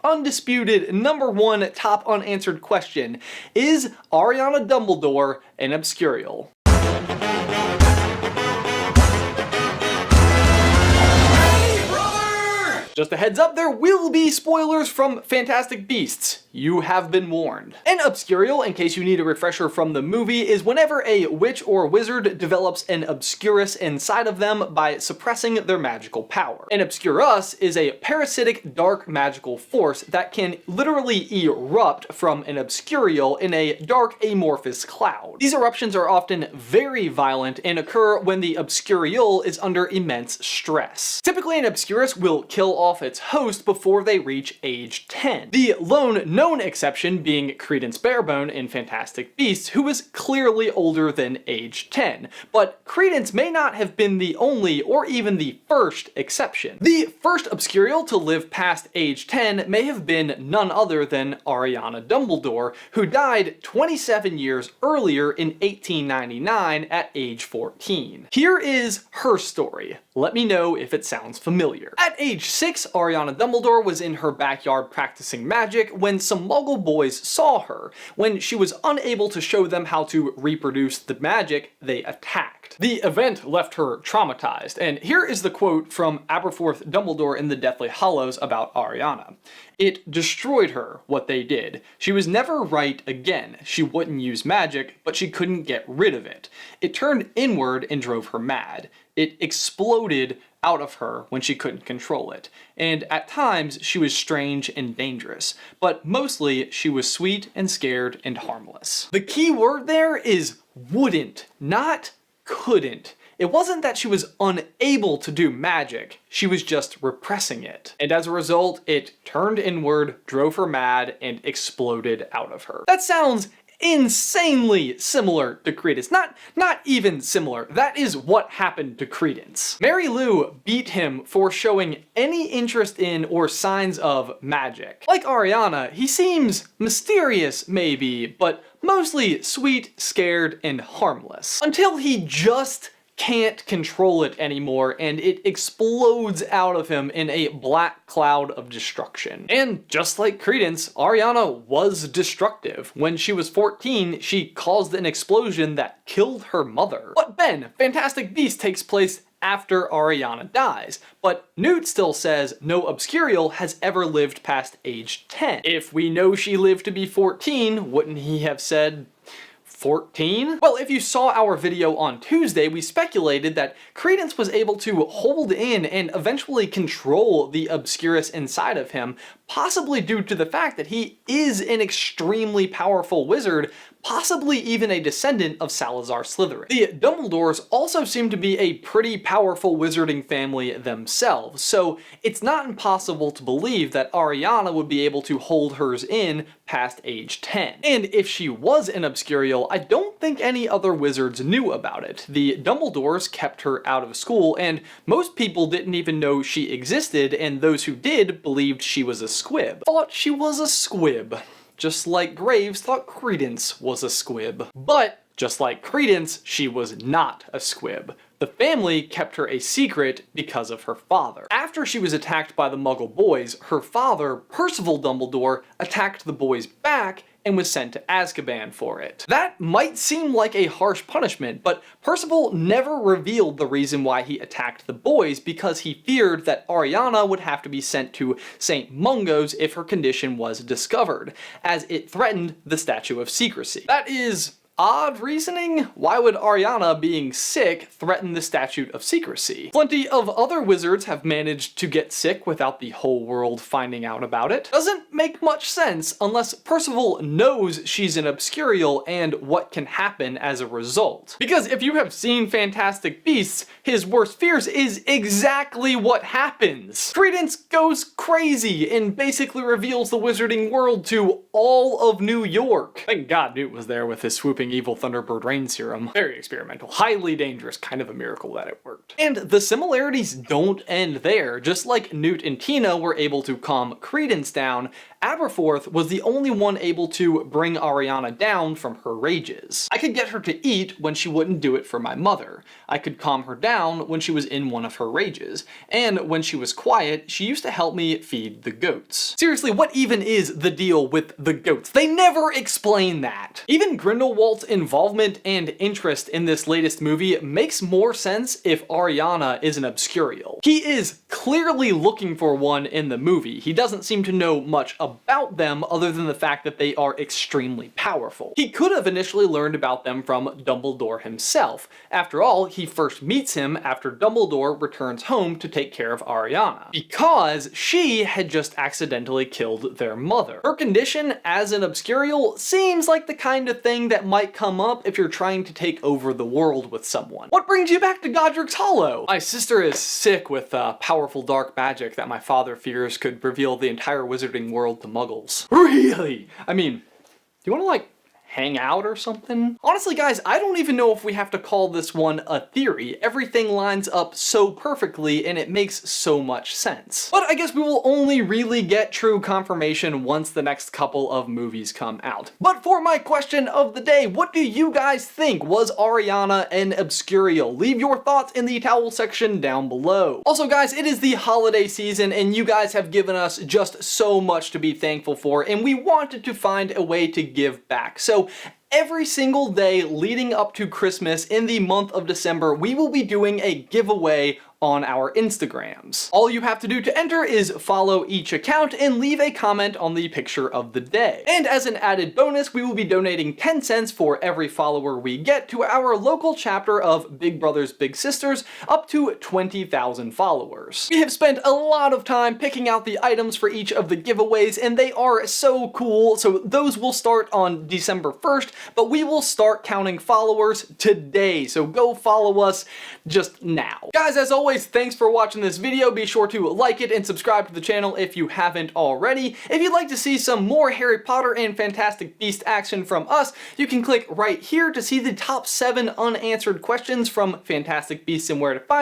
undisputed #1 top unanswered question: is Ariana Dumbledore an Obscurial? Just a heads up, there will be spoilers from Fantastic Beasts. You have been warned. An Obscurial, in case you need a refresher from the movie, is whenever a witch or wizard develops an Obscurus inside of them by suppressing their magical power. An Obscurus is a parasitic dark magical force that can literally erupt from an Obscurial in a dark amorphous cloud. These eruptions are often very violent and occur when the Obscurial is under immense stress. Typically, an Obscurus will kill off its host before they reach age 10. The lone known exception being Credence Barebone in Fantastic Beasts, who is clearly older than age 10. But Credence may not have been the only or even the first exception. The first Obscurial to live past age 10 may have been none other than Ariana Dumbledore, who died 27 years earlier in 1899 at age 14. Here is her story. Let me know if it sounds familiar. At age 6, Ariana Dumbledore was in her backyard practicing magic when some Muggle boys saw her. When she was unable to show them how to reproduce the magic, they attacked. The event left her traumatized, and here is the quote from Aberforth Dumbledore in the Deathly Hallows about Ariana. "It destroyed her, what they did. She was never right again. She wouldn't use magic, but she couldn't get rid of it. It turned inward and drove her mad. It exploded out of her when she couldn't control it. And at times, she was strange and dangerous. But mostly, she was sweet and scared and harmless." The key word there is wouldn't, not couldn't. It wasn't that she was unable to do magic, she was just repressing it. And as a result, it turned inward, drove her mad, and exploded out of her. That sounds insanely similar to Credence. Not even similar. That is what happened to Credence. Mary Lou beat him for showing any interest in or signs of magic. Like Ariana, he seems mysterious maybe, but mostly sweet, scared, and harmless. Until he just can't control it anymore and it explodes out of him in a black cloud of destruction. And just like Credence, Ariana was destructive. When she was 14, she caused an explosion that killed her mother. But Ben, Fantastic Beasts takes place after Ariana dies, but Newt still says no Obscurial has ever lived past age 10. If we know she lived to be 14, wouldn't he have said 14? Well, if you saw our video on Tuesday, we speculated that Credence was able to hold in and eventually control the Obscurus inside of him, possibly due to the fact that he is an extremely powerful wizard, possibly even a descendant of Salazar Slytherin. The Dumbledores also seem to be a pretty powerful wizarding family themselves, so it's not impossible to believe that Ariana would be able to hold hers in past age 10. And if she was an Obscurial, I don't think any other wizards knew about it. The Dumbledores kept her out of school, and most people didn't even know she existed, and those who did believed she was a squib. Thought she was a squib. Just like Graves thought Credence was a squib. But just like Credence, she was not a squib. The family kept her a secret because of her father. After she was attacked by the Muggle boys, her father, Percival Dumbledore, attacked the boys back and was sent to Azkaban for it. That might seem like a harsh punishment, but Percival never revealed the reason why he attacked the boys because he feared that Ariana would have to be sent to St. Mungo's if her condition was discovered, as it threatened the Statue of Secrecy. That is odd reasoning? Why would Ariana being sick threaten the Statute of Secrecy? Plenty of other wizards have managed to get sick without the whole world finding out about it. Doesn't make much sense unless Percival knows she's an Obscurial and what can happen as a result. Because if you have seen Fantastic Beasts, his worst fears is exactly what happens. Credence goes crazy and basically reveals the wizarding world to all of New York. Thank God Newt was there with his swooping living evil Thunderbird rain serum. Very experimental, highly dangerous, kind of a miracle that it worked. And the similarities don't end there. Just like Newt and Tina were able to calm Credence down, Aberforth was the only one able to bring Ariana down from her rages. I could get her to eat when she wouldn't do it for my mother. I could calm her down when she was in one of her rages. And when she was quiet, she used to help me feed the goats. Seriously, what even is the deal with the goats? They never explain that. Even Grindelwald's involvement and interest in this latest movie makes more sense if Ariana is an Obscurial. He is clearly looking for one in the movie. He doesn't seem to know much about them other than the fact that they are extremely powerful. He could have initially learned about them from Dumbledore himself. After all, he first meets him after Dumbledore returns home to take care of Ariana, because she had just accidentally killed their mother. Her condition as an Obscurial seems like the kind of thing that might come up if you're trying to take over the world with someone. What brings you back to Godric's Hollow? My sister is sick with powerful dark magic that my father fears could reveal the entire wizarding world to muggles. Really? I mean, do you want to like hang out or something? Honestly guys, I don't even know if we have to call this one a theory. Everything lines up so perfectly and it makes so much sense. But I guess we will only really get true confirmation once the next couple of movies come out. But for my question of the day, what do you guys think? Was Ariana an Obscurial? Leave your thoughts in the towel section down below. Also guys, it is the holiday season and you guys have given us just so much to be thankful for, and we wanted to find a way to give back. So every single day leading up to Christmas in the month of December, we will be doing a giveaway on our Instagrams. All you have to do to enter is follow each account and leave a comment on the picture of the day. And as an added bonus, we will be donating 10 cents for every follower we get to our local chapter of Big Brothers Big Sisters up to 20,000 followers. We have spent a lot of time picking out the items for each of the giveaways and they are so cool, so those will start on December 1st, but we will start counting followers today, so go follow us just now. Guys, as always, thanks for watching this video. Be sure to like it and subscribe to the channel if you haven't already. If you'd like to see some more Harry Potter and Fantastic Beasts action from us, you can click right here to see the top 7 unanswered questions from Fantastic Beasts and Where to Find